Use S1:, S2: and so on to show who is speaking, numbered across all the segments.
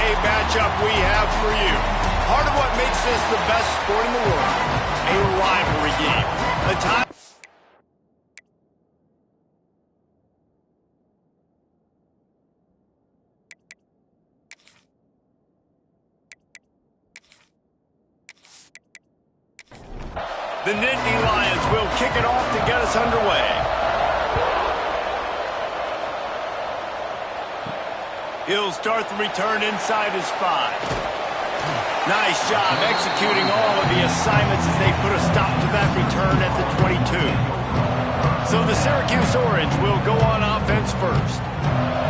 S1: a matchup we have for you. Part of what makes this the best sport in the world, a rivalry game. A time. The Nittany Lions will kick it off to get us underway. He'll start the return inside his 5. Nice job executing all of the assignments as they put a stop to that return at the 22. So the Syracuse Orange will go on offense first.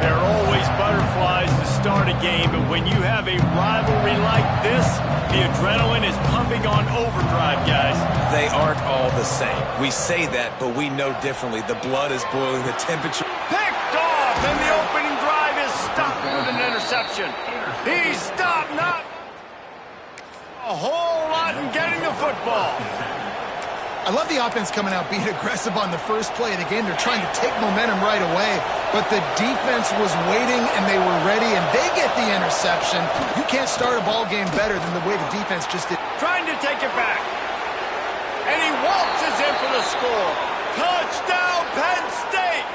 S1: There are always butterflies to start a game, but when you have a rivalry like this, the adrenaline is pumping on overdrive, guys.
S2: They aren't all the same. We say that, but we know differently. The blood is boiling, the temperature...
S1: Picked off, and the opening drive is stopped with an interception. He's stopped, not a whole lot in getting the football.
S3: I love the offense coming out being aggressive on the first play of the game. They're trying to take momentum right away, but the defense was waiting, and they were ready, and they get the interception. You can't start a ball game better than the way the defense just did.
S1: Trying to take it back. And he waltzes in for the score. Touchdown, Penn State!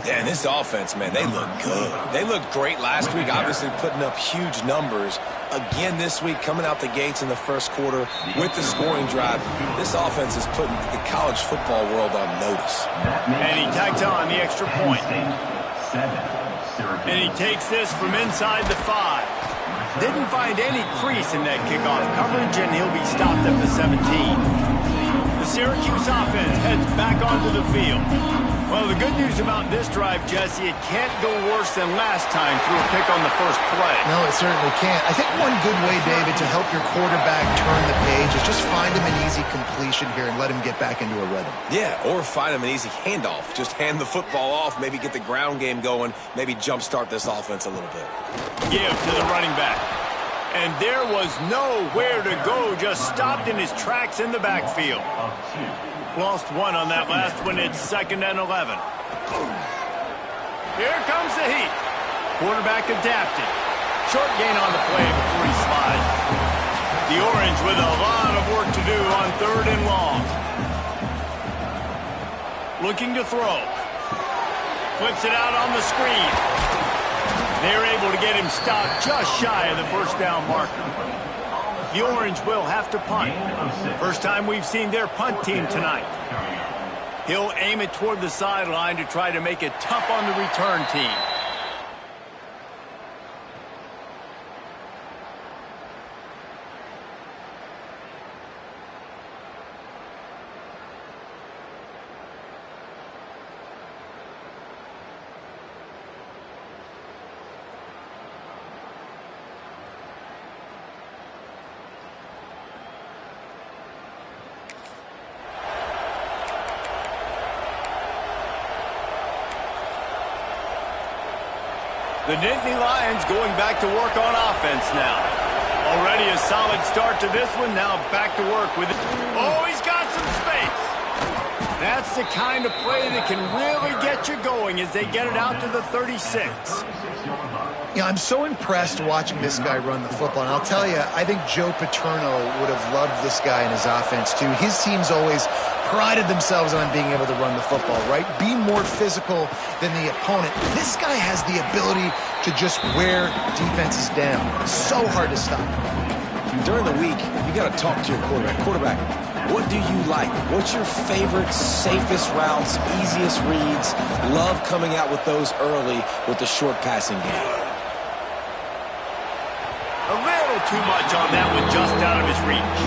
S2: Yeah, and this offense, man, they look good. They looked great last week, obviously putting up huge numbers. Again this week, coming out the gates in the first quarter with the scoring drive. This offense is putting the college football world on notice.
S1: And he tacked on the extra point. And he takes this from inside the 5. Didn't find any crease in that kickoff coverage, and he'll be stopped at the 17. The Syracuse offense heads back onto the field. Well, the good news about this drive, Jesse, it can't go worse than last time through a pick on the first play.
S3: No, it certainly can't. I think one good way, David, to help your quarterback turn the page is just find him an easy completion here and let him get back into a rhythm.
S2: Yeah, or find him an easy handoff. Just hand the football off, maybe get the ground game going, maybe jumpstart this offense a little bit.
S1: Give to the running back. And there was nowhere to go, just stopped in his tracks in the backfield. Lost one on that last one. It's 2nd and 11. Here comes the heat. Quarterback adapted. Short gain on the play before he slides. The Orange with a lot of work to do on 3rd and long. Looking to throw. Flips it out on the screen. They're able to get him stopped just shy of the first down marker. The Orange will have to punt. First time we've seen their punt team tonight. He'll aim it toward the sideline to try to make it tough on the return team. The Nittany Lions going back to work on offense now. Already a solid start to this one. Now back to work with it. Oh, he's got some space. That's the kind of play that can really get you going as they get it out to the 36.
S3: Yeah, I'm so impressed watching this guy run the football. And I'll tell you, I think Joe Paterno would have loved this guy in his offense too. His teams always prided themselves on being able to run the football, right? Be more physical than the opponent. This guy has the ability to just wear defenses down. So hard to stop.
S2: During the week, you got to talk to your quarterback. Quarterback, what do you like? What's your favorite, safest routes, easiest reads? Love coming out with those early with the short passing game.
S1: A little too much on that one, just out of his reach.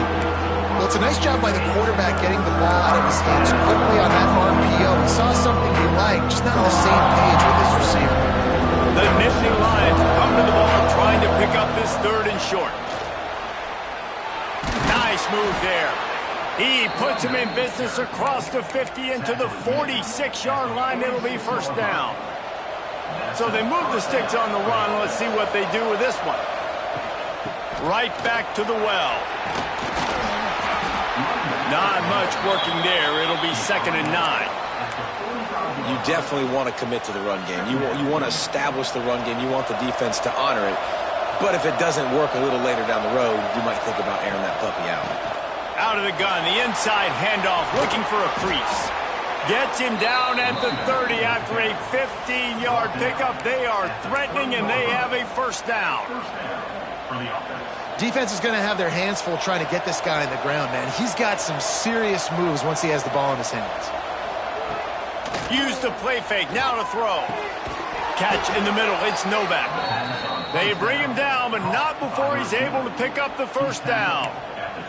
S3: Well, it's a nice job by the quarterback getting the ball out of his hands quickly on that RPO. He saw something he liked, just not on the same page with his receiver.
S1: The Nittany Lions come to the ball trying to pick up this 3rd and short. Nice move there. He puts him in business across the 50 into the 46-yard line. It'll be first down. So they move the sticks on the run. Let's see what they do with this one. Right back to the well. Not much working there. It'll be 2nd and 9.
S2: You definitely want to commit to the run game. You want to establish the run game. You want the defense to honor it. But if it doesn't work a little later down the road, you might think about airing that puppy out.
S1: Out of the gun, the inside handoff, looking for a crease. Gets him down at the 30 after a 15-yard pickup. They are threatening, and they have a first down.
S3: Defense is going to have their hands full trying to get this guy on the ground, man. He's got some serious moves once he has the ball in his hands.
S1: Use the play fake, now to throw. Catch in the middle, it's Novak. They bring him down, but not before he's able to pick up the first down.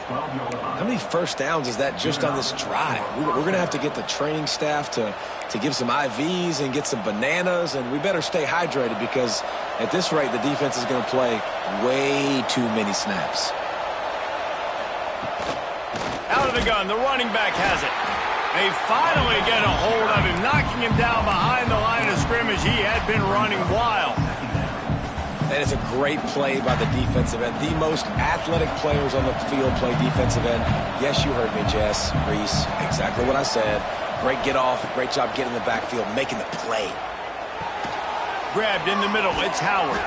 S2: How many first downs is that just on this drive? We're going to have to get the training staff to give some IVs and get some bananas, and we better stay hydrated because at this rate, the defense is going to play way too many snaps.
S1: Out of the gun, the running back has it. They finally get a hold of him, knocking him down behind the line of scrimmage. He had been running wild.
S2: That is a great play by the defensive end. The most athletic players on the field play defensive end. Yes, you heard me, Jess, Reese. Exactly what I said. Great get off. Great job getting in the backfield, making the play.
S1: Grabbed in the middle. It's Howard.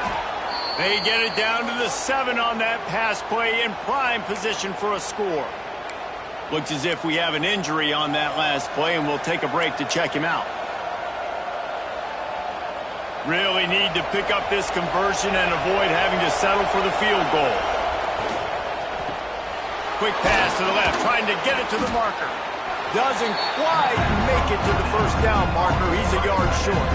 S1: They get it down to the 7 on that pass play in prime position for a score. Looks as if we have an injury on that last play, and we'll take a break to check him out. Really need to pick up this conversion and avoid having to settle for the field goal. Quick pass to the left, trying to get it to the marker. Doesn't quite make it to the first down marker. He's a yard short.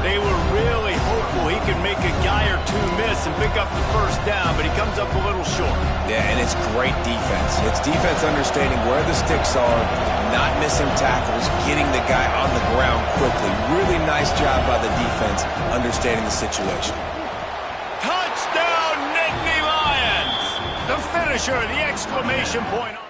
S1: They were really hopeful he could make a guy or two miss and pick up the first down, but he comes up a little short.
S2: Yeah, and it's great defense. It's defense understanding where the sticks are, not missing tackles, getting the guy on the ground quickly. Really nice job by the defense understanding the situation.
S1: Touchdown, Nittany Lions! The finisher, the exclamation point on it.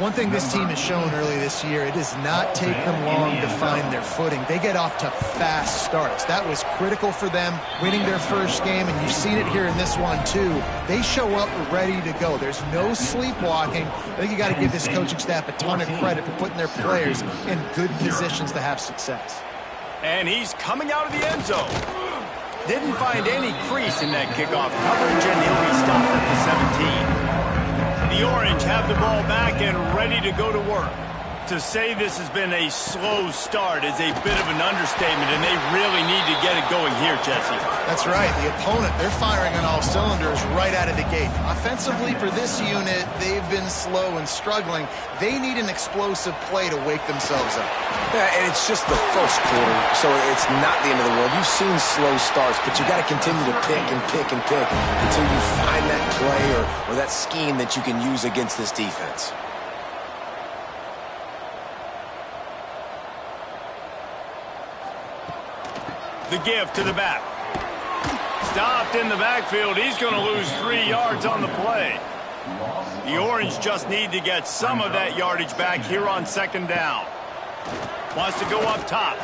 S3: One thing this team has shown early this year, it does not take them long to find their footing. They get off to fast starts. That was critical for them, winning their first game, and you've seen it here in this one too. They show up ready to go. There's no sleepwalking. I think you got to give this coaching staff a ton of credit for putting their players in good positions to have success.
S1: And he's coming out of the end zone. Didn't find any crease in that kickoff coverage, and he'll be stopped at the 17. The Orange have the ball back and ready to go to work. To say this has been a slow start is a bit of an understatement, and they really need to get it going here, Jesse.
S3: That's right. The opponent, they're firing on all cylinders right out of the gate. Offensively for this unit, they've been slow and struggling. They need an explosive play to wake themselves up.
S2: Yeah, and it's just the first quarter, so it's not the end of the world. You've seen slow starts, but you got to continue to pick and pick and pick until you find that play or that scheme that you can use against this defense.
S1: The give to the back. Stopped in the backfield. He's going to lose 3 yards on the play. The Orange just need to get some of that yardage back here on second down. Wants to go up top.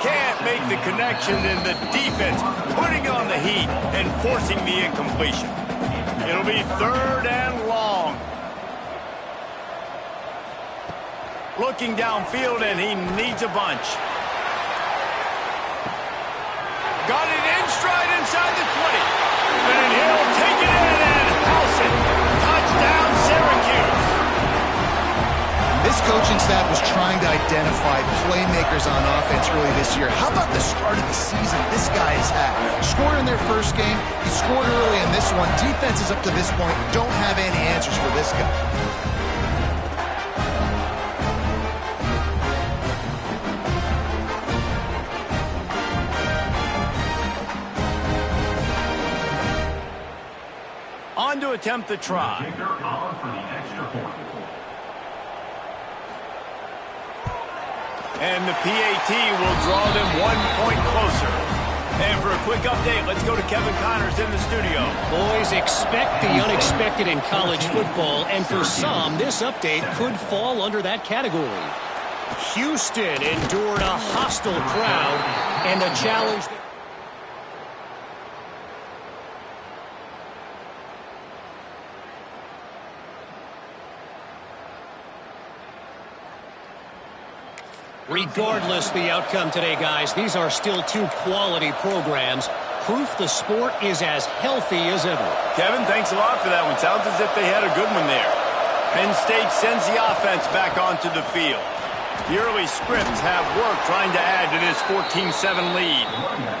S1: Can't make the connection, and the defense putting on the heat and forcing the incompletion. It'll be 3rd and long. Looking downfield, and he needs a bunch. Got it in stride inside the 20. And he'll take it in and house it. Touchdown, Syracuse.
S3: This coaching staff was trying to identify playmakers on offense early this year. How about the start of the season this guy has had? Scored in their first game. He scored early in this one. Defenses up to this point don't have any answers for this guy.
S1: On to attempt the try. And the PAT will draw them 1 point closer. And for a quick update, let's go to Kevin Connors in the studio.
S4: Boys, expect the unexpected in college football, and for some, this update could fall under that category. Houston endured a hostile crowd and a challenge. Regardless the outcome today, guys, these are still two quality programs. Proof the sport is as healthy as ever.
S1: Kevin, thanks a lot for that one. Sounds as if they had a good one there. Penn State sends the offense back onto the field. The early scripts have work trying to add to this 14-7 lead.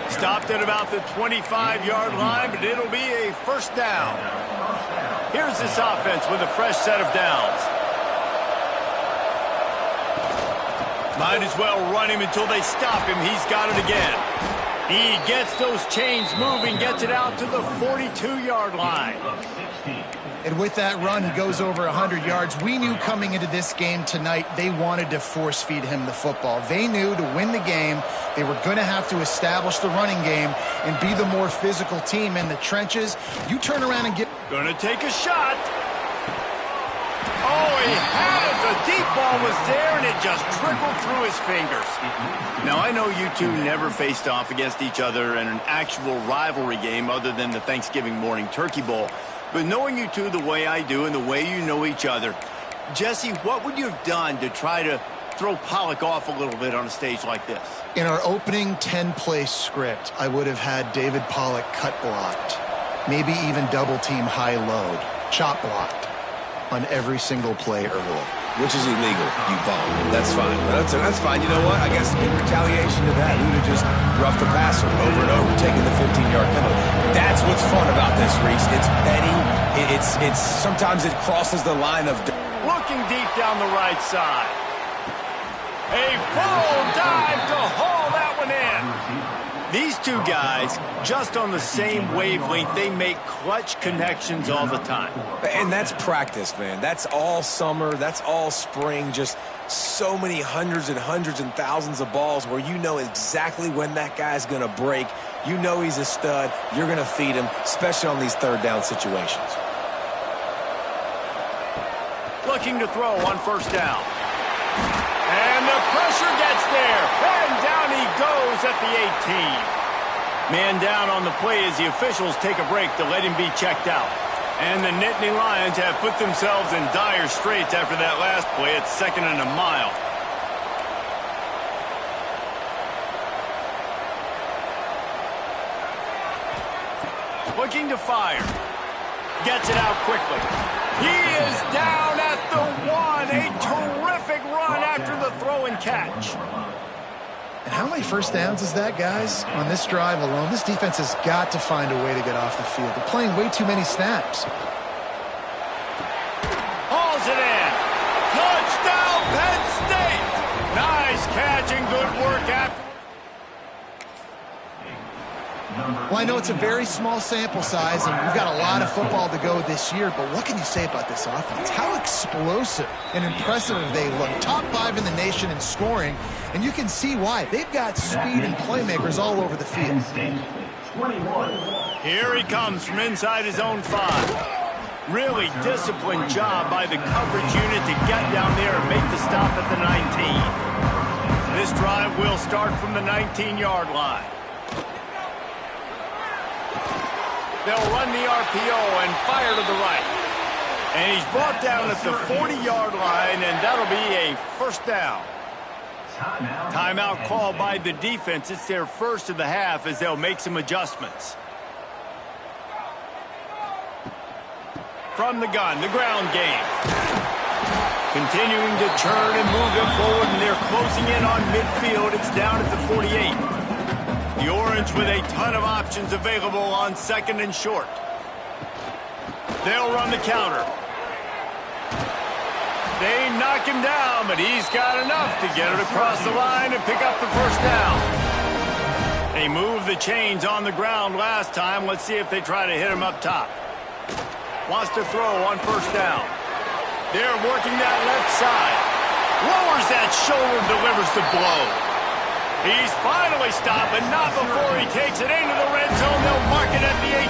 S1: Stopped at about the 25-yard line, but it'll be a first down. Here's this offense with a fresh set of downs. Might as well run him until they stop him. He's got it again. He gets those chains moving, gets it out to the 42-yard line.
S3: And with that run, he goes over 100 yards. We knew coming into this game tonight, they wanted to force-feed him the football. They knew to win the game, they were going to have to establish the running game and be the more physical team in the trenches. You turn around and get...
S1: Gonna take a shot. Oh, he had it. The deep ball was there, and it just trickled through his fingers. Now, I know you two never faced off against each other in an actual rivalry game other than the Thanksgiving morning Turkey Bowl. But knowing you two the way I do and the way you know each other, Jesse, what would you have done to try to throw Pollock off a little bit on a stage like this?
S3: In our opening 10-play script, I would have had David Pollock cut blocked, maybe even double-team high-load, chop blocked on every single play early.
S2: Which is illegal, you bum. That's fine. That's fine. You know what? I guess in retaliation to that, we would have just roughed the passer over and over, taking the 15-yard penalty. That's what's fun about this, Reese. It's petty. It's sometimes it crosses the line of...
S1: Looking deep down the right side. A full dive to haul that one in. These two guys, just on the same wavelength, they make clutch connections all the time.
S2: And that's practice, man. That's all summer. That's all spring. Just so many hundreds and thousands of balls where you know exactly when that guy's going to break. You know he's a stud. You're going to feed him, especially on these third down situations.
S1: Looking to throw on first down. And the pressure gets there. And down he goes at the 18. Man down on the play as the officials take a break to let him be checked out. And the Nittany Lions have put themselves in dire straits after that last play. It's 2nd and a mile. Looking to fire. Gets it out quickly. He is down at the 1. A terrific run after the throw and catch.
S3: And how many first downs is that, guys? On this drive alone, this defense has got to find a way to get off the field. They're playing way too many snaps.
S1: Hauls it in. Touchdown, Penn State. Nice catch and good work after.
S3: Well, I know it's a very small sample size, and we've got a lot of football to go this year, but what can you say about this offense? How explosive and impressive they look. Top 5 in the nation in scoring, and you can see why. They've got speed and playmakers all over the field.
S1: Here he comes from inside his own 5. Really disciplined job by the coverage unit to get down there and make the stop at the 19. This drive will start from the 19-yard line. They'll run the RPO and fire to the right. And he's brought down at the 40-yard line, and that'll be a first down. Timeout called by the defense. It's their first of the half as they'll make some adjustments. From the gun, the ground game. Continuing to churn and move them forward, and they're closing in on midfield. It's down at the 48. The Orange with a ton of options available on 2nd and short. They'll run the counter. They knock him down, but he's got enough to get it across the line and pick up the first down. They moved the chains on the ground last time. Let's see if they try to hit him up top. Wants to throw on first down. They're working that left side. Lowers that shoulder, delivers the blow. He's finally stopped, but not before he takes it into the red zone. They'll mark it at the 18.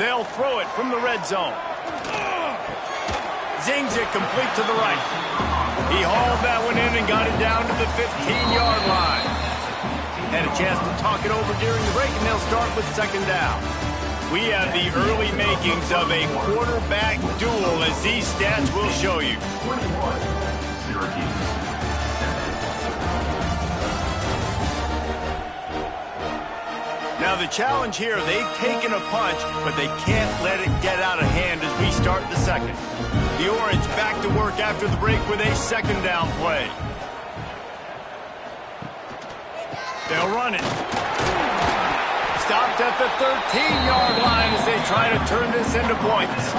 S1: They'll throw it from the red zone. Zings it complete to the right. He hauled that one in and got it down to the 15-yard line. Had a chance to talk it over during the break, and they'll start with 2nd down. we have the early makings of a quarterback duel, as these stats will show you.
S5: 21, Syracuse.
S1: Now the challenge here, they've taken a punch, but they can't let it get out of hand as we start the second. The Orange back to work after the break with a second down play. They'll run it. Stopped at the 13-yard line as they try to turn this into points.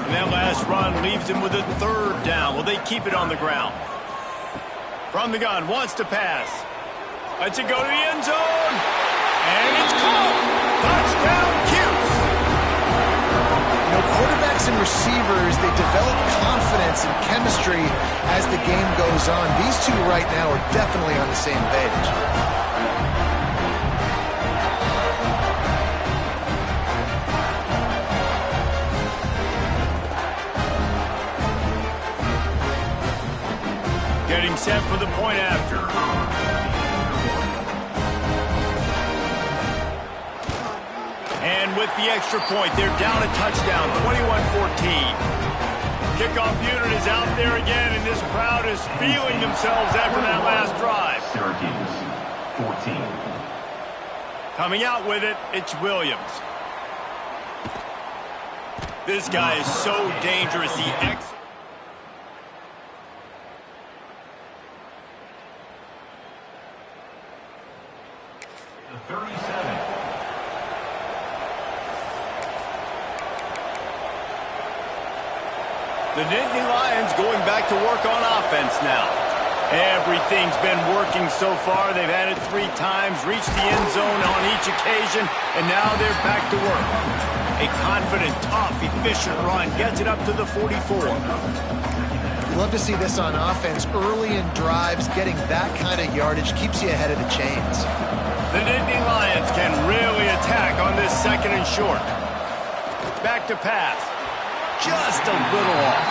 S1: And that last run leaves them with a third down. Will they keep it on the ground? From the gun, wants to pass. Lets it go to the end zone. And it's caught. Touchdown, Cuse.
S3: You know, quarterbacks and receivers, they develop confidence and chemistry as the game goes on. These two right now are definitely on the same page.
S1: Getting set for the point after. And with the extra point, they're down a touchdown, 21-14. Kickoff unit is out there again, and this crowd is feeling themselves after that last drive.
S5: Syracuse, 14.
S1: Coming out with it, it's Williams. This guy is so dangerous. He
S5: The 37.
S1: The Nittany Lions going back to work on offense now. Everything's been working so far. They've had it 3 times, reached the end zone on each occasion, and now they're back to work. A confident, tough, efficient run gets it up to the 44.
S3: You love to see this on offense. Early in drives, getting that kind of yardage keeps you ahead of the chains.
S1: The Nittany Lions can really attack on this second and short. Back to pass. Just a little off.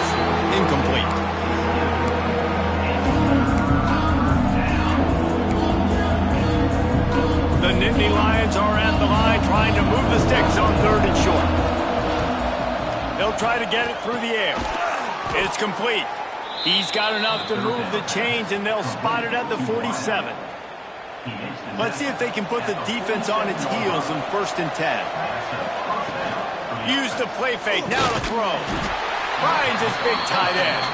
S1: Incomplete. The Nittany Lions are at the line trying to move the sticks on third and short. They'll try to get it through the air. It's complete. He's got enough to move the chains, and they'll spot it at the 47. Let's see if they can put the defense on its heels in 1st and 10. Use the play fake, now to throw. Finds his big tight end.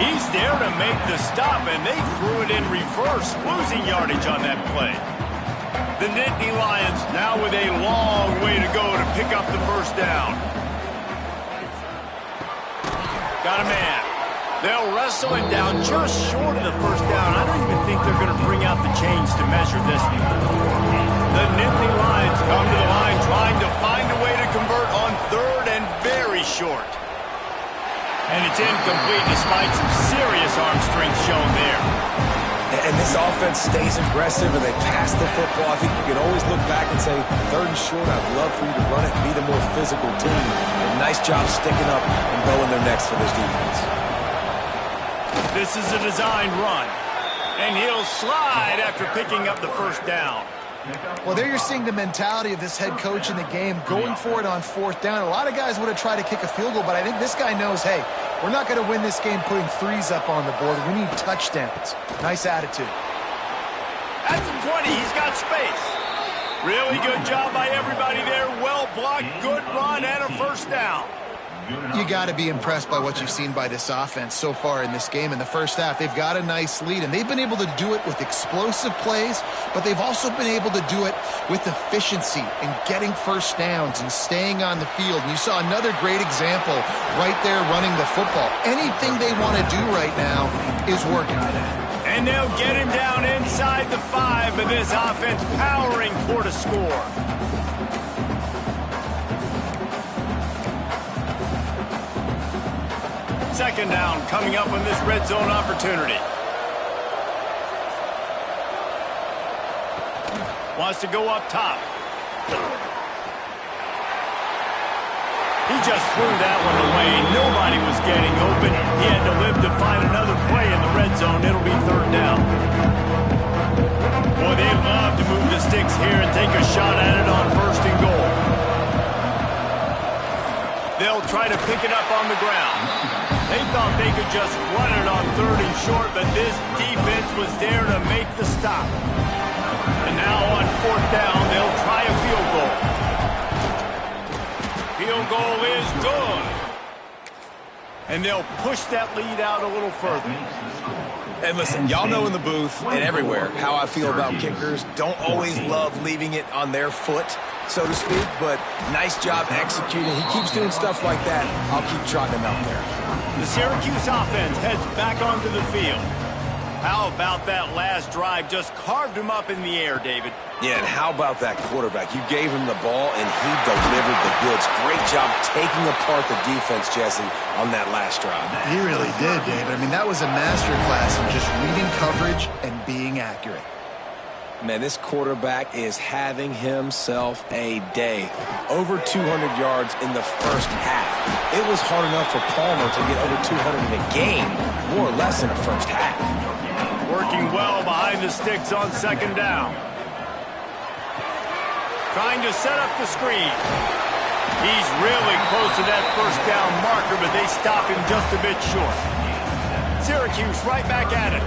S1: He's there to make the stop, and they threw it in reverse, losing yardage on that play. The Nittany Lions now with a long way to go to pick up the first down. Got a man. They'll wrestle it down just short of the first down. I don't even think they're going to bring out the chains to measure this one. The Nittany Lions come to the line trying to find a way to convert on third and very short. And it's incomplete despite some serious arm strength shown there.
S2: And this offense stays aggressive and they pass the football. I think you can always look back and say, 3rd and short, I'd love for you to run it and be the more physical team. And nice job sticking up and going their necks for this defense.
S1: This is a designed run. And he'll slide after picking up the first down.
S3: Well, there you're seeing the mentality of this head coach in the game, going for it on 4th down. A lot of guys would have tried to kick a field goal, but I think this guy knows, hey, we're not going to win this game putting 3s up on the board. We need touchdowns. Nice attitude.
S1: At the 20, he's got space. Really good job by everybody there. Well blocked, good run, and a first down.
S3: You got to be impressed by what you've seen by this offense so far in this game. In the first half, they've got a nice lead, and they've been able to do it with explosive plays, but they've also been able to do it with efficiency and getting first downs and staying on the field. And you saw another great example right there running the football. Anything they want to do right now is working.
S1: And they'll get him down inside the 5, but this offense powering for to score. Second down coming up on this red zone opportunity. Wants to go up top. He just threw that one away. Nobody was getting open. He had to live to find another play in the red zone. It'll be 3rd down. Boy, they love to move the sticks here and take a shot at it on 1st and goal. They'll try to pick it up on the ground. They thought they could just run it on 3rd and short, but this defense was there to make the stop. And now on 4th down, they'll try a field goal. Field goal is good. And they'll push that lead out a little further.
S2: And listen, y'all know in the booth and everywhere how I feel about kickers. Don't always love leaving it on their foot, so to speak, but nice job executing. He keeps doing stuff like that. I'll keep trotting him out there.
S1: The Syracuse offense heads back onto the field. How about that last drive? Just carved him up in the air, David.
S2: Yeah, and how about that quarterback? You gave him the ball, and he delivered the goods. Great job taking apart the defense, Jesse, on that last drive.
S3: He really did, David. I mean, that was a masterclass in just reading coverage and being accurate.
S2: Man, this quarterback is having himself a day. Over 200 yards in the first half. It was hard enough for Palmer to get over 200 in a game, more or less in the first half.
S1: Working well behind the sticks on 2nd down. Trying to set up the screen. He's really close to that 1st down marker, but they stop him just a bit short. Syracuse right back at it.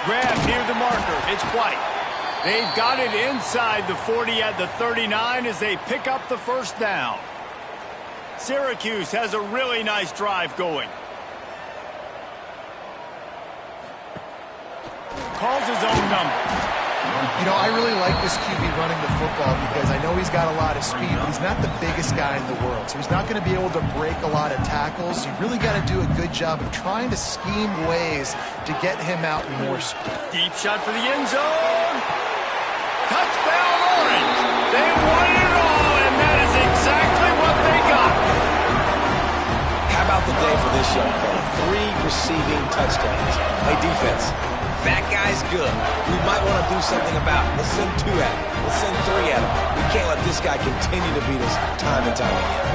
S1: Grab near the marker. It's White. They've got it inside the 40 at the 39 as they pick up the 1st down. Syracuse has a really nice drive going. Calls his own number.
S3: You know, I really like this QB running the football because I know he's got a lot of speed, but he's not the biggest guy in the world. So he's not going to be able to break a lot of tackles. You really got to do a good job of trying to scheme ways to get him out in more speed.
S1: Deep shot for the end zone. Touchdown Orange. They won it all, and that is exactly what they got.
S2: How about the day for this young fella? 3 receiving touchdowns. Hey, defense. That guy's good. We might want to do something about it. Let's send 2 at him. Let's send 3 at him. We can't let this guy continue to beat us time and time again.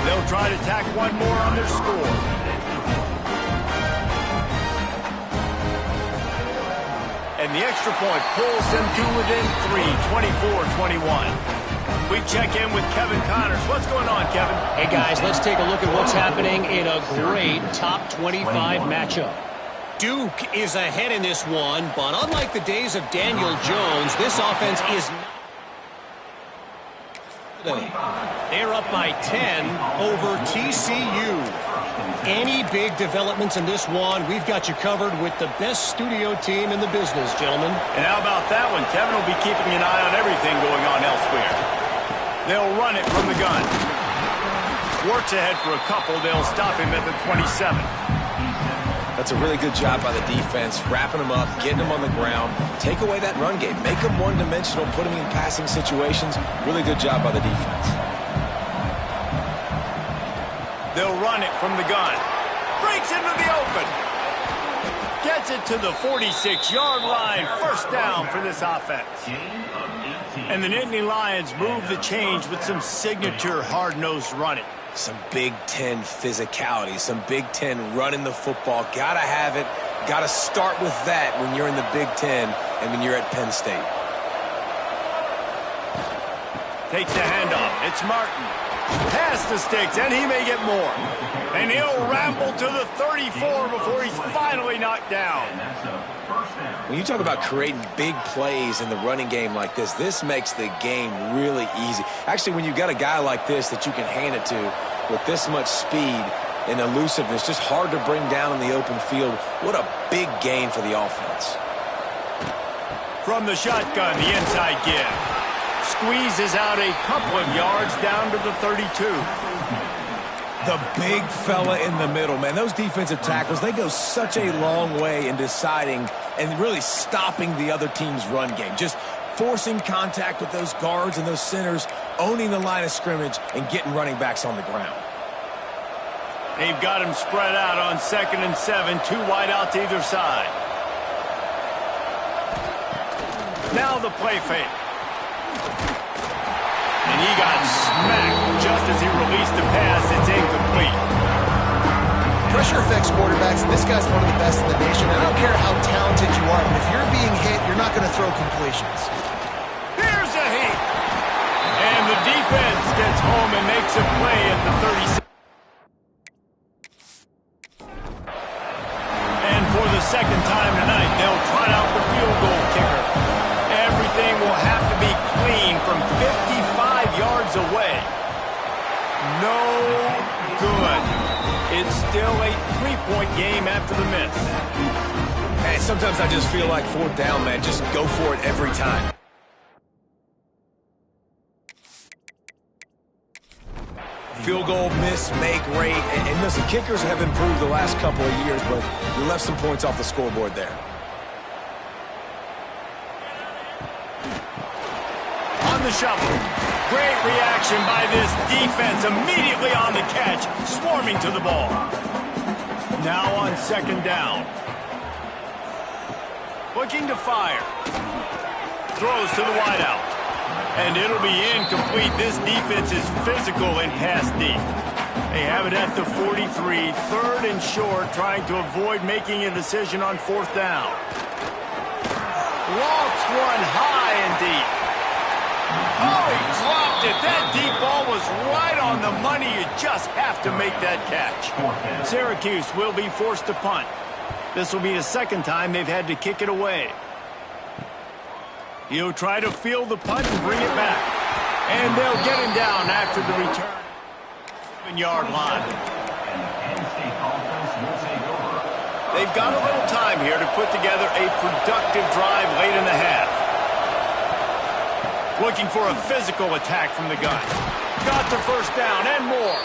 S1: They'll try to tack one more on their score. And the extra point pulls them to within 3, 24-21. We check in with Kevin Connors. What's going on, Kevin?
S4: Hey, guys, let's take a look at what's happening in a great top 25 matchup. Duke is ahead in this one, but unlike the days of Daniel Jones, this offense is not. They're up by 10 over TCU. Any big developments in this one, we've got you covered with the best studio team in the business, gentlemen.
S1: And how about that one? Kevin will be keeping an eye on everything going on elsewhere. They'll run it from the gun. Works ahead for a couple. They'll stop him at the 27.
S2: That's a really good job by the defense, wrapping him up, getting him on the ground. Take away that run game. Make him one-dimensional, put him in passing situations. Really good job by the defense.
S1: They'll run it from the gun. Breaks into the open. Gets it to the 46-yard line. 1st down for this offense. And the Nittany Lions move the change with some signature hard-nosed running.
S2: Some Big Ten physicality, some Big Ten running the football. Gotta have it. Gotta start with that when you're in the Big Ten and when you're at Penn State.
S1: Takes the handoff. It's Martin. Past the sticks, and he may get more. And he'll ramble to the 34 before he's finally knocked down.
S2: When you talk about creating big plays in the running game like this, this makes the game really easy. Actually, when you've got a guy like this that you can hand it to with this much speed and elusiveness, just hard to bring down in the open field, what a big gain for the offense.
S1: From the shotgun, the inside give. Squeezes out a couple of yards down to the 32.
S2: The big fella in the middle, man. Those defensive tackles, they go such a long way in deciding and really stopping the other team's run game. Just forcing contact with those guards and those centers, owning the line of scrimmage, and getting running backs on the ground.
S1: They've got him spread out on 2nd and 7, 2 wide out to either side. Now the play fake. And he got smacked just as he released the pass. It's incomplete.
S3: Pressure affects quarterbacks. This guy's one of the best in the nation. I don't care how talented you are, but if you're being hit, you're not going to throw completions.
S1: Here's a hit. And the defense gets home and makes a play at the 36. And for the second time tonight, they'll trot out the field goal kicker. Everything will have to be clean from 55 yards away. No good. It's still a 3-point game after the miss.
S2: Hey, sometimes I just feel like fourth down, man. Just go for it every time. Field goal, miss, make, rate. And listen, kickers have improved the last couple of years, but you left some points off the scoreboard there.
S1: On the shovel. Great reaction by this defense. Immediately on the catch, swarming to the ball. Now on second down. Looking to fire. Throws to the wideout. And it'll be incomplete. This defense is physical and pass deep. They have it at the 43, third and short, trying to avoid making a decision on fourth down. Lofts one high and deep. Oh, he dropped it. That deep ball was right on the money. You just have to make that catch. Syracuse will be forced to punt. This will be the second time they've had to kick it away. He'll try to field the punt and bring it back. And they'll get him down after the return. 7-yard line. They've got a little time here to put together a productive drive late in the half. Looking for a physical attack from the gun. Got the first down and more.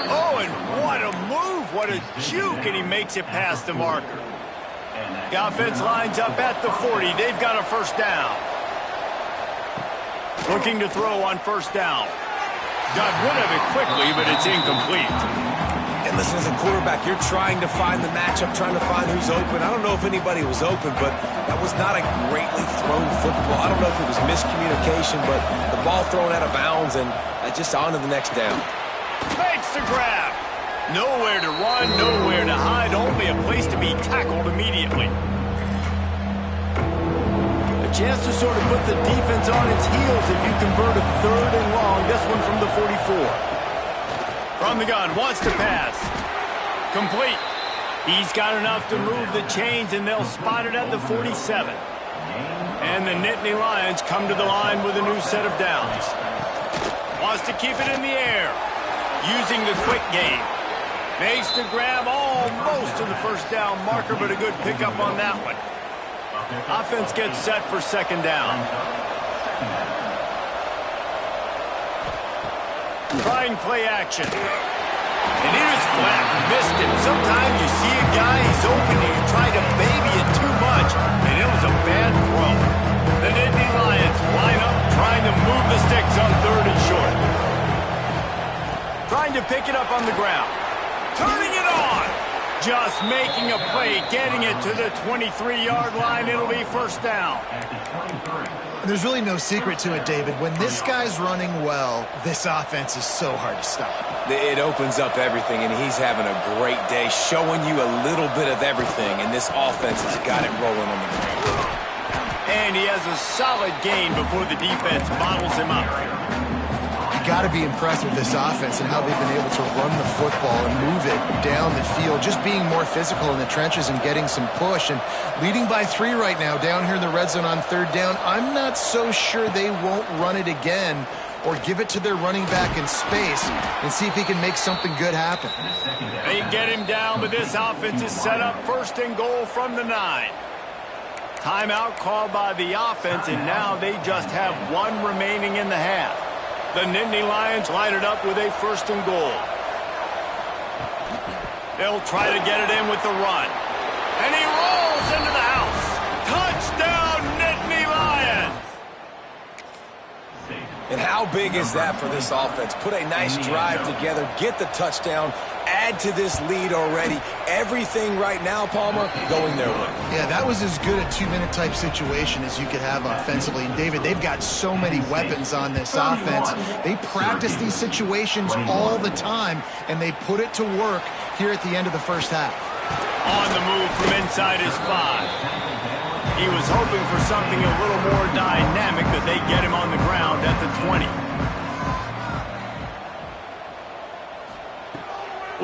S1: Oh, and what a move. What a juke, and he makes it past the marker. The offense lines up at the 40. They've got a first down. Looking to throw on first down. Got rid of it quickly, but it's incomplete.
S2: And listen, as a quarterback, you're trying to find the matchup, trying to find who's open. I don't know if anybody was open, but that was not a greatly thrown football. I don't know if it was miscommunication, but the ball thrown out of bounds and just on to the next down.
S1: Makes the grab. Nowhere to run, nowhere to hide, only a place to be tackled immediately. A chance to sort of put the defense on its heels if you convert a third and long. This one from the 44. From the gun, wants to pass. Complete. He's got enough to move the chains, and they'll spot it at the 47. And the Nittany Lions come to the line with a new set of downs. Wants to keep it in the air. Using the quick game. Makes the grab almost to the first down marker, but a good pickup on that one. Offense gets set for second down. Trying play action. And it is flat. Missed him. Sometimes you see a guy, he's open, and you try to baby it too much, and it was a bad throw. The Nittany Lions line up, trying to move the sticks on third and short. Trying to pick it up on the ground. Turning it on. Just making a play, getting it to the 23-yard line. It'll be first down.
S3: There's really no secret to it, David. When this guy's running well, this offense is so hard to stop.
S2: It opens up everything, and he's having a great day, showing you a little bit of everything, and this offense has got it rolling on the ground.
S1: And he has a solid gain before the defense bottles him up.
S3: Got to be impressed with this offense and how they've been able to run the football and move it down the field, just being more physical in the trenches and getting some push. And leading by 3 right now down here in the red zone on third down. I'm not so sure they won't run it again or give it to their running back in space and see if he can make something good happen.
S1: They get him down, but this offense is set up first and goal from the 9. Timeout called by the offense, and now they just have 1 remaining in the half. The Nittany Lions line it up with a first and goal. They'll try to get it in with the run. And he rolls into the house. Touchdown, Nittany Lions!
S2: And how big is that for this offense? Put a nice drive together, get the touchdown, add to this lead already. Everything right now, Palmer, going their way.
S3: Yeah, that was as good a two-minute type situation as you could have offensively. And, David, they've got so many weapons on this offense. They practice these situations all the time, and they put it to work here at the end of the first half.
S1: On the move from inside his 5. He was hoping for something a little more dynamic, but they get him on the ground at the 20.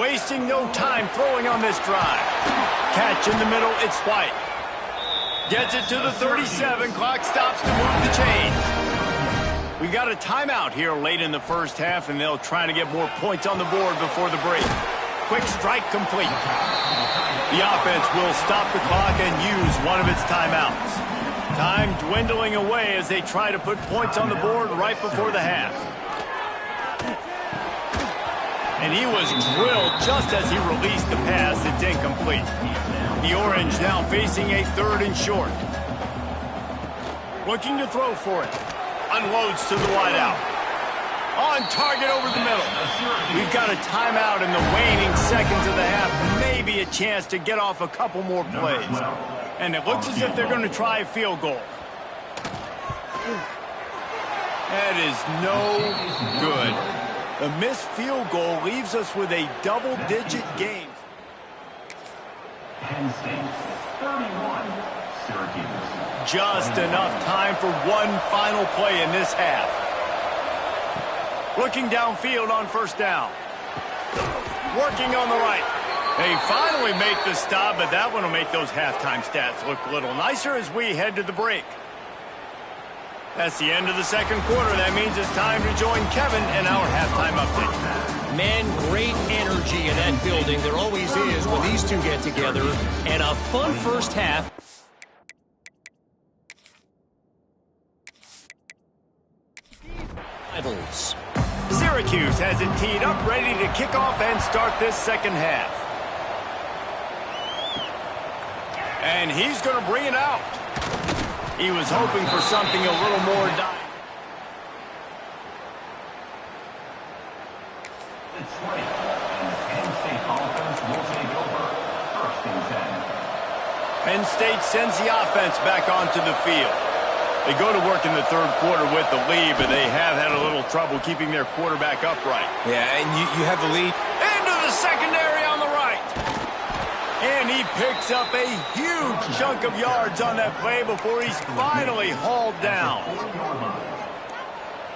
S1: Wasting no time throwing on this drive. Catch in the middle, it's White. Gets it to the 37, clock stops to move the chains. We got a timeout here late in the first half, and they'll try to get more points on the board before the break. Quick strike complete. The offense will stop the clock and use one of its timeouts. Time dwindling away as they try to put points on the board right before the half. And he was drilled just as he released the pass. It's incomplete. The Orange now facing a 3rd and short. Looking to throw for it. Unloads to the wideout. On target over the middle. We've got a timeout in the waning seconds of the half. Maybe a chance to get off a couple more plays. And it looks as if they're going to try a field goal. That is no good. The missed field goal leaves us with a double-digit game.
S5: Penn State 31, Syracuse.
S1: Just enough time for one final play in this half. Looking downfield on first down. Working on the right. They finally make the stop, but that one will make those halftime stats look a little nicer as we head to the break. That's the end of the second quarter. That means it's time to join Kevin in our halftime update.
S4: Man, great energy in that building. There always is when these two get together. And a fun first half. Rivals.
S1: Syracuse has it teed up, ready to kick off and start this second half. And he's going to bring it out. He was hoping for something a little more dynamic.
S5: The 20, and Penn State offense will take over 1st and 10.
S1: Penn State sends the offense back onto the field. They go to work in the third quarter with the lead, but they have had a little trouble keeping their quarterback upright.
S2: Yeah, and you have the lead.
S1: Into the secondary on the right. And he picks up a huge chunk of yards on that play before he's finally hauled down.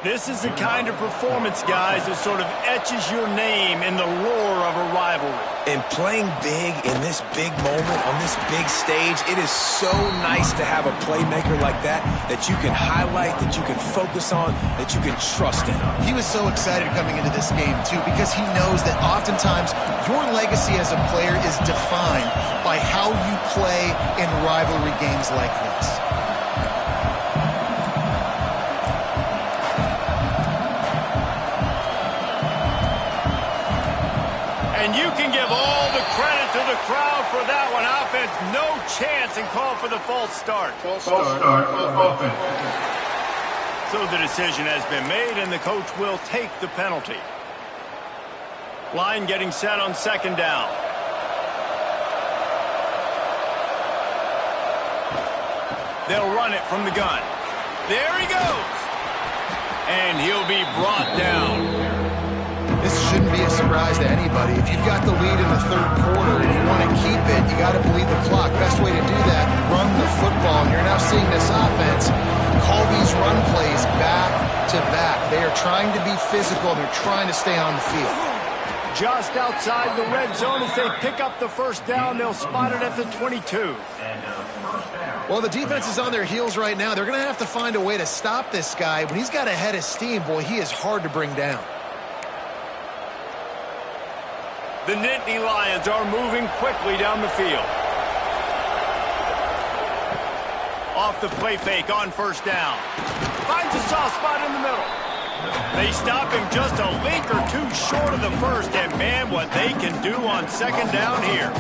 S1: This is the kind of performance, guys, that sort of etches your name in the roar of a rivalry.
S2: And playing big in this big moment, on this big stage, it is so nice to have a playmaker like that you can highlight, that you can focus on, that you can trust in.
S3: He was so excited coming into this game, too, because he knows that oftentimes your legacy as a player is defined by how you play in rivalry games like this.
S1: And you can give all the credit to the crowd for that one. Offense, no chance, and call for the false start.
S5: False start for offense.
S1: So the decision has been made, and the coach will take the penalty. Line getting set on second down. They'll run it from the gun. There he goes. And he'll be brought down.
S3: This shouldn't be a surprise to anybody. If you've got the lead in the third quarter and you want to keep it, you got to bleed the clock. Best way to do that, run the football. And you're now seeing this offense call these run plays back to back. They are trying to be physical. They're trying to stay on the field.
S1: Just outside the red zone as they pick up the first down. They'll spot it at the 22.
S3: Well, the defense is on their heels right now. They're going to have to find a way to stop this guy. When he's got a head of steam, boy, he is hard to bring down.
S1: The Nittany Lions are moving quickly down the field. Off the play fake on first down. Finds a soft spot in the middle. They stop him just a link or two short of the first, and man, what they can do on second down here.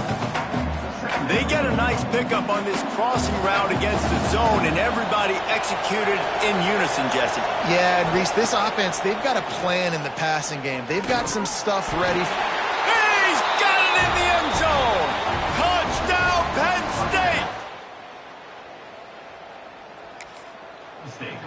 S1: They get a nice pickup on this crossing route against the zone, and everybody executed in unison, Jesse.
S3: Yeah, and Reese, this offense, they've got a plan in the passing game. They've got some stuff ready.
S1: He's got it in the end zone. Touchdown, Penn State.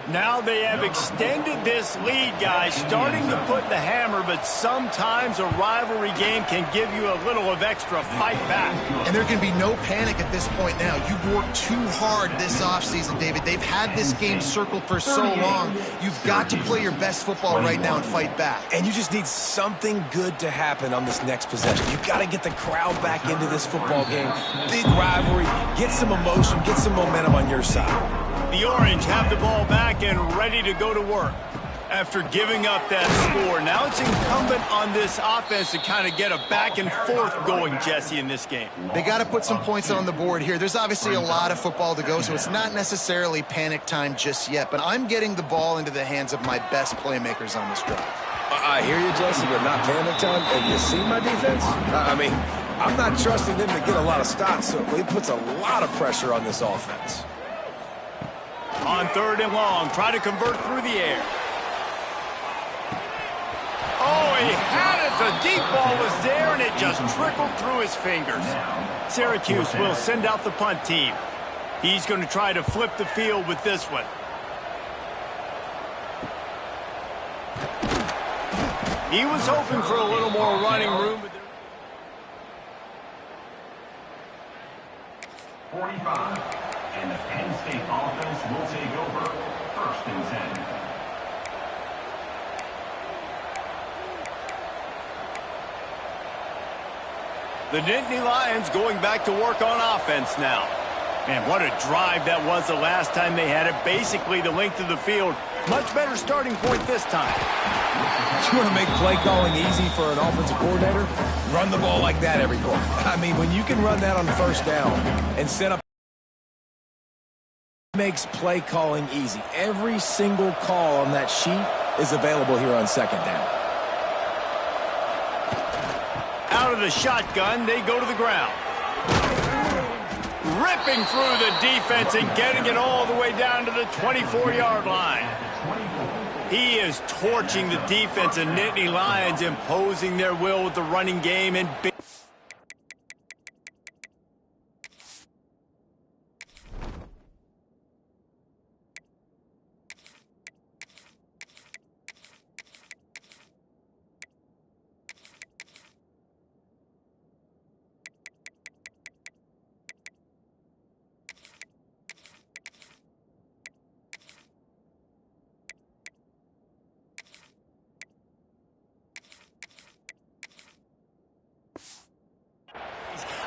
S1: Now they have extended this lead, guys, starting to put the hammer, but sometimes a rivalry game can give you a little of extra fight back.
S3: And there can be no panic at this point now. You've worked too hard this offseason, David. They've had this game circled for so long. You've got to play your best football right now and fight back.
S2: And you just need something good to happen on this next possession. You've got to get the crowd back into this football game. Big rivalry. Get some emotion. Get some momentum on your side.
S1: The Orange have the ball back and ready to go to work. After giving up that score, now it's incumbent on this offense to kind of get a back and forth going, Jesse, in this game.
S3: They got to put some points on the board here. There's obviously a lot of football to go, so it's not necessarily panic time just yet, but I'm getting the ball into the hands of my best playmakers on this drive.
S2: I hear you, Jesse, but not panic time. Have you seen my defense? I mean, I'm not trusting them to get a lot of stops, so it puts a lot of pressure on this offense.
S1: On 3rd and long, try to convert through the air. Oh, he had it. The deep ball was there, and it just trickled through his fingers. Syracuse will send out the punt team. He's going to try to flip the field with this one. He was hoping for a little more running room. But
S5: 45. And the Penn State offense will take over. 1st and 10.
S1: The Nittany Lions going back to work on offense now. Man, what a drive that was the last time they had it. Basically the length of the field. Much better starting point this time.
S2: You want to make play calling easy for an offensive coordinator? Run the ball like that every quarter. I mean, when you can run that on 1st down and set up, makes play calling easy. Every single call on that sheet is available here on 2nd down.
S1: Out of the shotgun, they go to the ground. Ripping through the defense and getting it all the way down to the 24-yard line. He is torching the defense, and Nittany Lions imposing their will with the running game and big.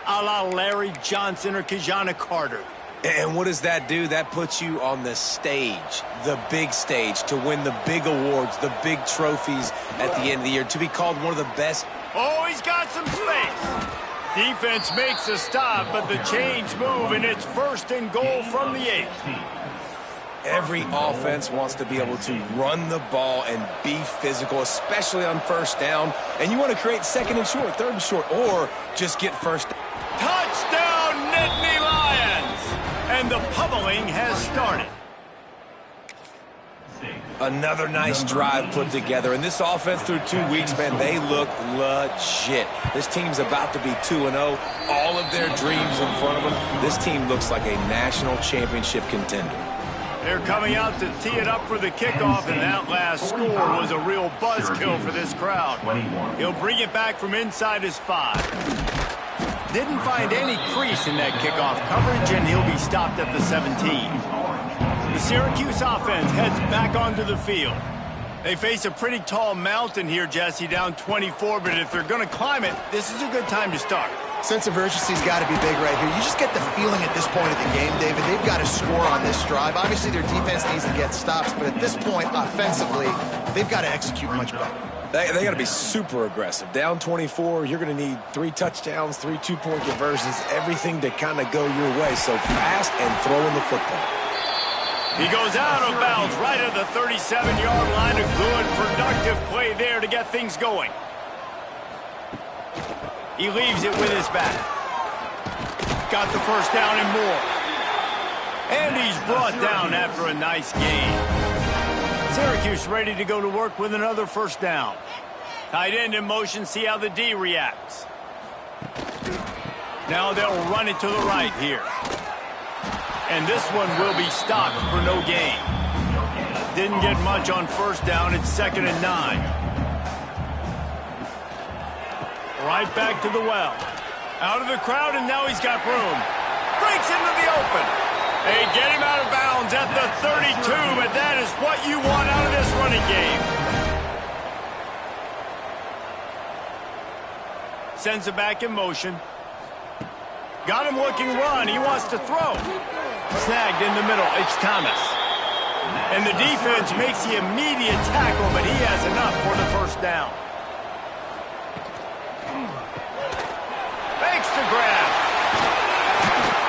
S1: A la Larry Johnson or Kajana Carter.
S2: And what does that do? That puts you on the stage, the big stage, to win the big awards, the big trophies at the end of the year, to be called one of the best.
S1: Oh, he's got some space. Defense makes a stop, but the chains move, and it's 1st and goal from the 8.
S2: Every offense wants to be able to run the ball and be physical, especially on 1st down. And you want to create 2nd and short, 3rd and short, or just get 1st down.
S1: Touchdown, Nittany Lions! And the pummeling has started.
S2: Another nice drive put together. And this offense through 2 weeks, man, they look legit. This team's about to be 2-0. All of their dreams in front of them. This team looks like a national championship contender.
S1: They're coming out to tee it up for the kickoff, and that last score was a real buzzkill for this crowd. He'll bring it back from inside his 5. Didn't find any crease in that kickoff coverage, and he'll be stopped at the 17. The Syracuse offense heads back onto the field. They face a pretty tall mountain here, Jesse, down 24, but if they're going to climb it, this is a good time to start.
S3: Sense of urgency's got to be big right here. You just get the feeling at this point of the game, David, they've got to score on this drive. Obviously, their defense needs to get stops, but at this point, offensively, they've got to execute much better.
S2: They got to be super aggressive. Down 24, you're going to need 3 touchdowns, 3 two-point conversions, everything to kind of go your way. So fast and throwing the football.
S1: He goes out of bounds right at the 37-yard line. A good, productive play there to get things going. He leaves it with his back. got the first down and more. And he's brought down after a nice gain. Syracuse ready to go to work with another first down. Tight end in motion, see how the D reacts. Now they'll run it to the right here. And this one will be stopped for no gain. Didn't get much on first down. It's 2nd and 9. Right back to the well. Out of the crowd, and now he's got room. Breaks into the open. They get him out of bounds at the 32, but that is what you want out of this running game. Sends it back in motion. Got him looking run. He wants to throw. Snagged in the middle. It's Thomas. And the defense makes the immediate tackle, but he has enough for the first down. Makes the grab.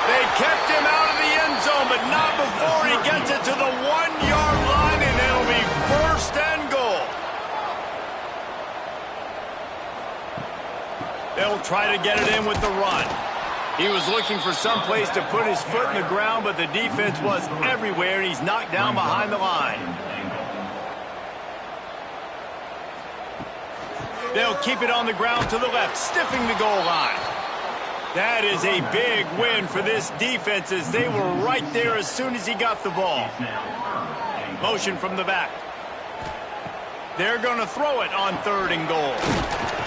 S1: They kept him out of the end zone, but not before he gets it to the 1-yard line, and it'll be 1st and goal. They'll try to get it in with the run. He was looking for some place to put his foot in the ground, but the defense was everywhere, and he's knocked down behind the line. They'll keep it on the ground to the left, stiffing the goal line. That is a big win for this defense, as they were right there as soon as he got the ball. Motion from the back. They're going to throw it on 3rd and goal.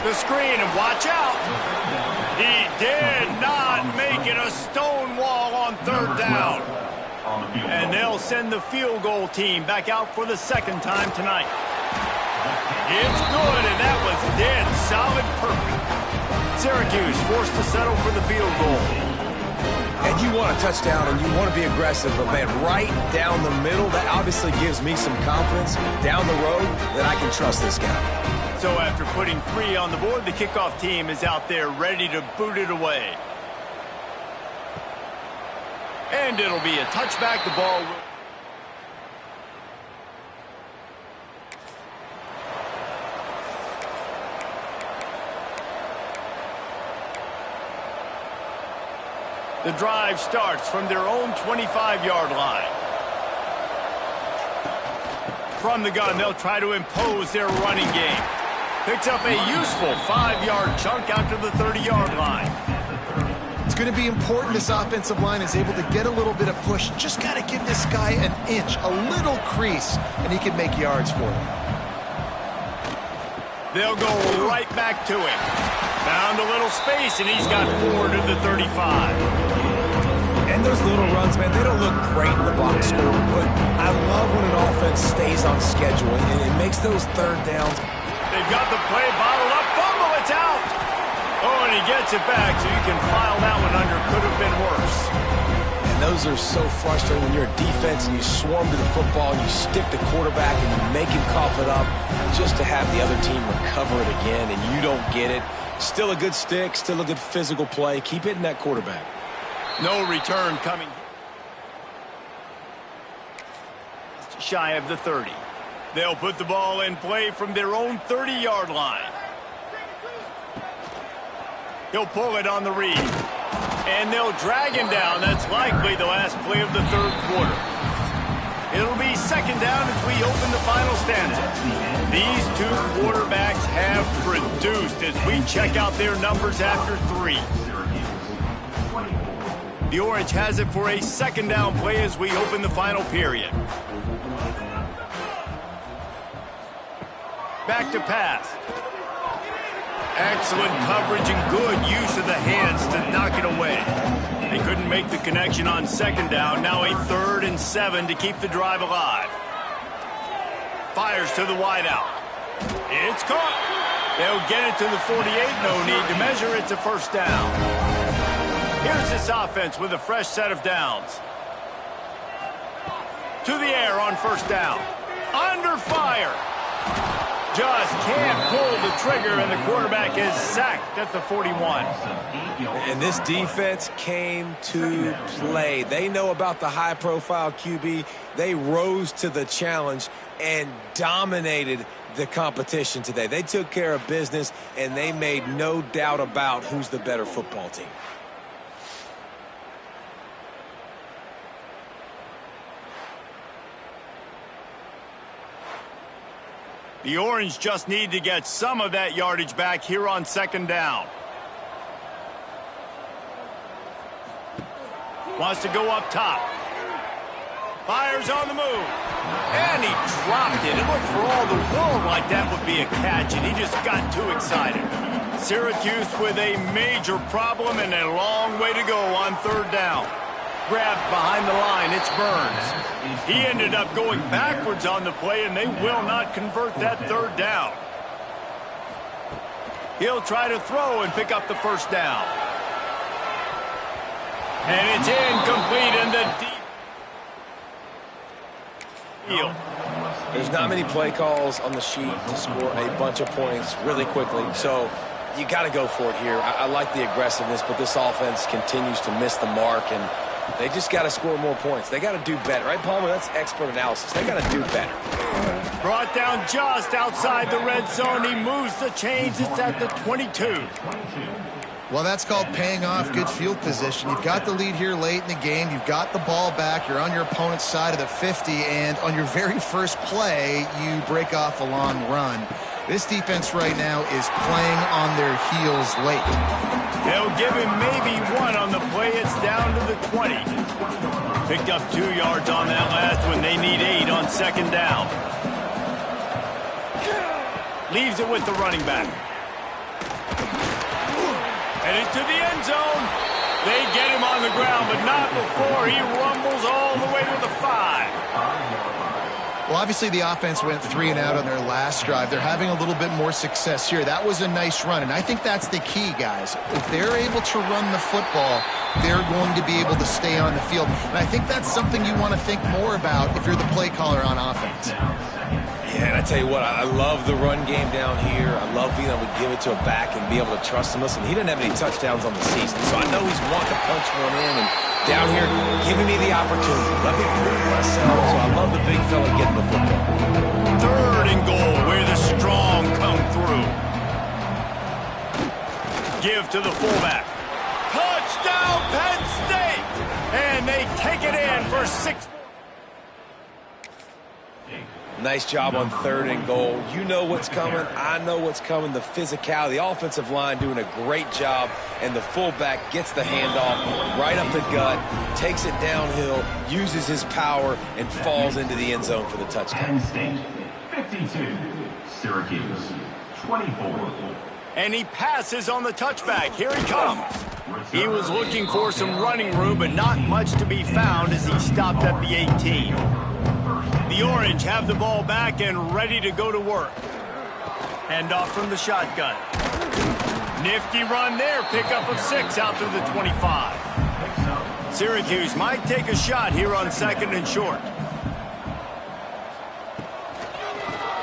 S1: The screen, and watch out. He did not make it a stone wall on 3rd down. And they'll send the field goal team back out for the 2nd time tonight. It's good, and that was dead solid perfect. Syracuse forced to settle for the field goal.
S2: And you want a touchdown, and you want to be aggressive, but, man, right down the middle, that obviously gives me some confidence down the road that I can trust this guy.
S1: So after putting 3 on the board, the kickoff team is out there ready to boot it away. And it'll be a touchback. The ball will... The drive starts from their own 25-yard line. From the gun, they'll try to impose their running game. Picks up a useful 5-yard chunk out to the 30-yard line.
S3: It's going to be important this offensive line is able to get a little bit of push. Just got to give this guy an inch, a little crease, and he can make yards for him.
S1: They'll go right back to him. Found a little space, and he's got 4 to the 35.
S2: And those little runs, man, they don't look great in the box score, but I love when an offense stays on schedule, and it makes those 3rd downs.
S1: They've got the play bottled up. Fumble, it's out. Oh, and he gets it back, so you can file that one under. Could have been worse.
S2: And those are so frustrating when you're a defense and you swarm to the football and you stick the quarterback and you make him cough it up just to have the other team recover it again, and you don't get it. Still a good stick, still a good physical play. Keep hitting that quarterback.
S1: No return coming. Just shy of the 30. They'll put the ball in play from their own 30-yard line. He'll pull it on the read. And they'll drag him down. That's likely the last play of the 3rd quarter. It'll be 2nd down as we open the final stanza. These 2 quarterbacks have produced as we check out their numbers after 3. The Orange has it for a 2nd down play as we open the final period. Back to pass. Excellent coverage and good use of the hands to knock it away. They couldn't make the connection on 2nd down. Now a 3rd and 7 to keep the drive alive. Fires to the wideout. It's caught. They'll get it to the 48. No need to measure. It's a first down. Here's this offense with a fresh set of downs. To the air on first down. Under fire. Just can't pull the trigger, and the quarterback is sacked at the 41.
S2: And this defense came to play. They know about the high-profile QB. They rose to the challenge and dominated the competition today. They took care of business, and they made no doubt about who's the better football team.
S1: The Orange just need to get some of that yardage back here on second down. Wants to go up top. Fires on the move. And he dropped it. It looked for all the world like that would be a catch, and he just got too excited. Syracuse with a major problem and a long way to go on third down. Grabbed behind the line, it's Burns. He ended up going backwards on the play, and they will not convert that third down. He'll try to throw and pick up the first down. And it's incomplete in the deep field.
S2: There's not many play calls on the sheet to score a bunch of points really quickly, so you got to go for it here. I like the aggressiveness, but this offense continues to miss the mark, and they just got to score more points. They got to do better, right, Palmer? That's expert analysis. They got to do better.
S1: Brought down just outside the red zone. He moves the chains. It's at the 22.
S3: Well, that's called paying off good field position. You've got the lead here late in the game. You've got the ball back. You're on your opponent's side of the 50, and on your very first play, you break off a long run. This defense right now is playing on their heels late.
S1: They'll give him maybe one on the play. It's down to the 20. Picked up 2 yards on that last one. They need 8 on second down. Leaves it with the running back. Headed to the end zone. They get him on the ground, but not before he rumbles all the way to the 5.
S3: Well, obviously the offense went 3 and out on their last drive. They're having a little bit more success here. That was a nice run, and I think that's the key, guys. If they're able to run the football, they're going to be able to stay on the field. And I think that's something you want to think more about if you're the play caller on offense.
S2: Yeah, and I tell you what, I love the run game down here. I love being able to give it to a back and be able to trust him. Listen, he didn't have any touchdowns on the season, so I know he's wanting to punch one in. And down here, giving me the opportunity. Let me prove myself. So I love the big fella getting the football.
S1: Third and goal, where the strong come through. Give to the fullback. Touchdown, Penn State! And they take it in for 6.
S2: Nice job on third and goal. You know what's coming. I know what's coming. The physicality. The offensive line doing a great job. And the fullback gets the handoff right up the gut, takes it downhill, uses his power, and falls into the end zone for the touchdown.
S5: Penn State, 52. Syracuse, 24.
S1: And he passes on the touchback. Here he comes. He was looking for some running room, but not much to be found as he stopped at the 18. The Orange have the ball back and ready to go to work. Hand off from the shotgun. Nifty run there. Pickup of 6 out to the 25. Syracuse might take a shot here on second and short.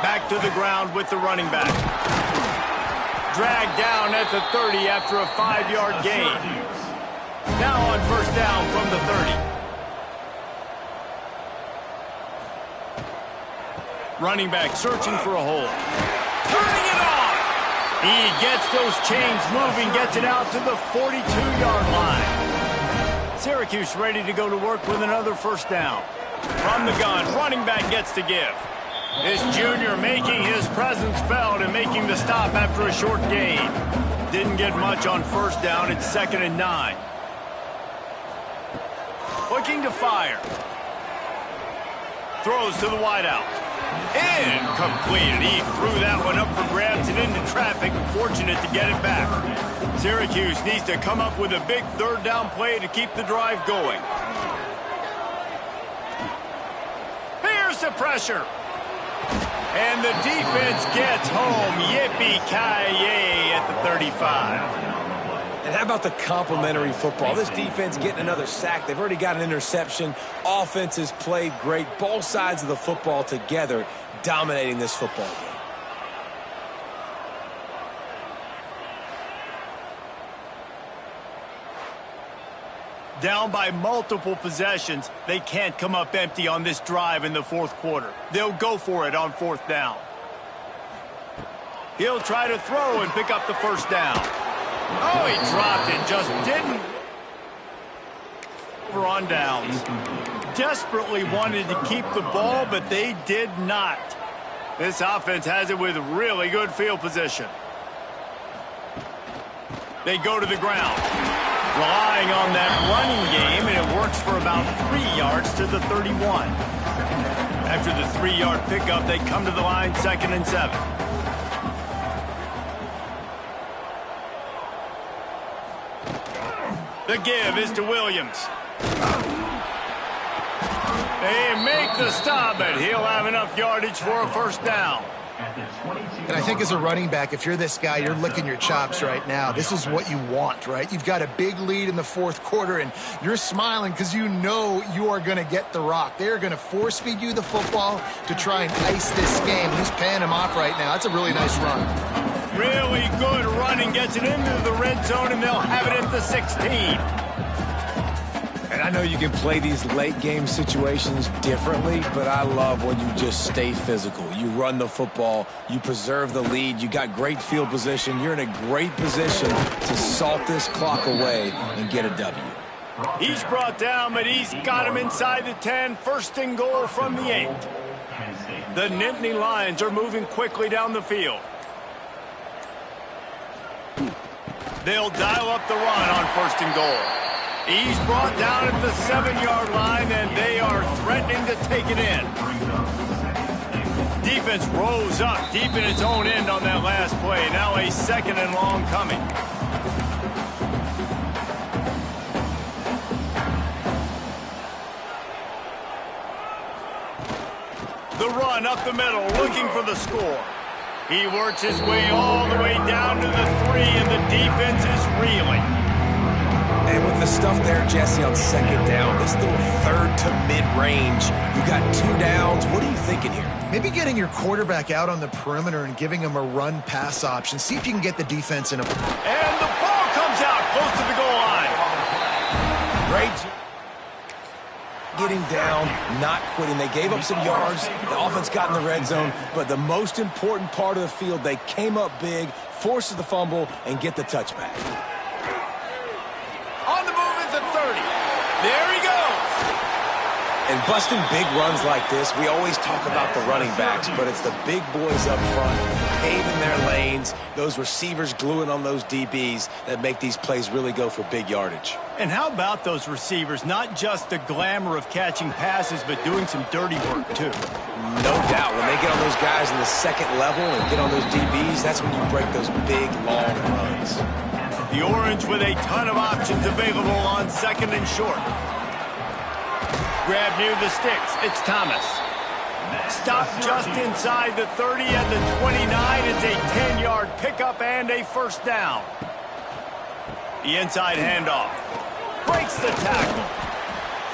S1: Back to the ground with the running back. Dragged down at the 30 after a 5-yard gain. Now on first down from the 30. Running back searching for a hole. Turning it on! He gets those chains moving, gets it out to the 42-yard line. Syracuse ready to go to work with another first down. From the gun, running back gets to give. This junior making his presence felt and making the stop after a short gain. Didn't get much on first down. It's 2nd and 9. Looking to fire. Throws to the wideout. Incomplete. He threw that one up for grabs and into traffic. Fortunate to get it back. Syracuse needs to come up with a big third down play to keep the drive going. Here's the pressure. And the defense gets home. Yippee-ki-yay at the 35.
S2: And how about the complimentary football? This defense getting another sack. They've already got an interception. Offense has played great. Both sides of the football together dominating this football game.
S1: Down by multiple possessions, they can't come up empty on this drive in the fourth quarter. They'll go for it on fourth down. He'll try to throw and pick up the first down. Oh, he dropped it, just didn't. Over on downs. Desperately wanted to keep the ball, but they did not. This offense has it with really good field position. They go to the ground, relying on that running game, and it works for about 3 yards to the 31. After the 3-yard pickup, they come to the line 2nd and 7. The give is to Williams. They make the stop, but he'll have enough yardage for a first down.
S3: And I think as a running back, if you're this guy, you're licking your chops right now. This is what you want, right? You've got a big lead in the 4th quarter, and you're smiling because you know you are going to get the rock. They're going to force-feed you the football to try and ice this game. He's paying him off right now. That's a really nice run.
S1: Really good running, gets it into the red zone, and they'll have it at the 16.
S2: And I know you can play these late-game situations differently, but I love when you just stay physical. You run the football, you preserve the lead, you got great field position, you're in a great position to salt this clock away and get a W.
S1: He's brought down, but he's got him inside the 10, 1st and goal from the 8. The Nittany Lions are moving quickly down the field. They'll dial up the run on 1st and goal. He's brought down at the 7-yard line, and they are threatening to take it in. Defense rose up deep in its own end on that last play. Now a 2nd and long coming. The run up the middle, looking for the score. He works his way all the way down to the 3, and the defense is reeling.
S2: And with the stuff there, Jesse, on 2nd down, this little 3rd to mid-range, you got 2 downs. What are you thinking here?
S3: Maybe getting your quarterback out on the perimeter and giving him a run-pass option. See if you can get the defense in a...
S1: And the ball comes out close to the goal line.
S2: Great. Getting down, not quitting. They gave up some yards. The offense got in the red zone. But the most important part of the field, they came up big, forced the fumble, and get the touchback.
S1: There he goes.
S2: And busting big runs like this, we always talk about the running backs, but it's the big boys up front, paving their lanes, those receivers gluing on those DBs that make these plays really go for big yardage.
S1: And how about those receivers? Not just the glamour of catching passes, but doing some dirty work, too.
S2: No doubt. When they get on those guys in the 2nd level and get on those DBs, that's when you break those big, long runs.
S1: The Orange with a ton of options available on 2nd and short. Grab near the sticks. It's Thomas. Stop just inside the 30 and the 29. It's a 10-yard pickup and a first down. The inside handoff. Breaks the tackle.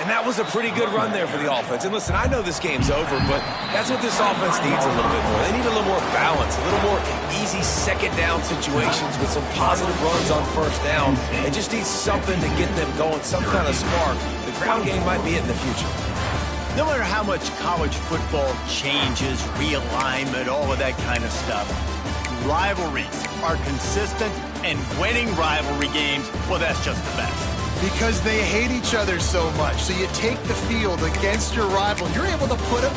S2: And that was a pretty good run there for the offense. And listen, I know this game's over, but that's what this offense needs a little bit more. They need a little more balance, a little more easy 2nd down situations with some positive runs on 1st down. They just need something to get them going, some kind of spark. The ground game might be it in the future.
S1: No matter how much college football changes, realignment, all of that kind of stuff, rivalries are consistent, and winning rivalry games, well, that's just the best.
S3: Because they hate each other so much. So you take the field against your rival. You're able to put them